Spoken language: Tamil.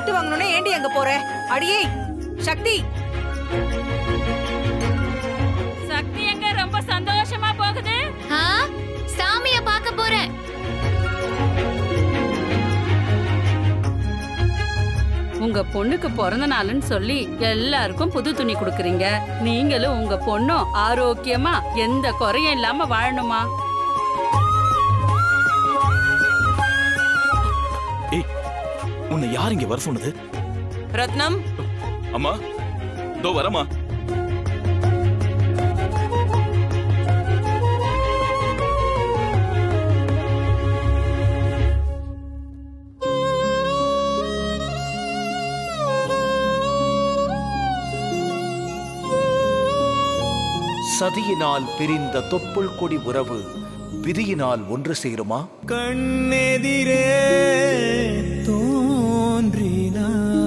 திட்டு வாங்கணும்னா ஏண்டி அங்க போற? அடியே சக்தி, சக்தி எங்க ரொம்ப சந்தோஷமா போகுது. சாமிய பார்க்க போறேன். உங்க பொண்ணுக்கு பிறந்த நாள்னு சொல்லி எல்லாருக்கும் புது துணி கொடுக்கறீங்க. நீங்களும் உங்க பொண்ணும் ஆரோக்கியமா எந்த குறையும் இல்லாம வாழணுமா? ஏய், உன்னை யார் இங்க வர சொன்னது? ரத்னம், அம்மா, தோ வரமா. சதியினால் பிரிந்த தொப்புள் கொடி உறவு விதியினால் ஒன்று சேருமா? கண்ணெதிரே தோன்றினார்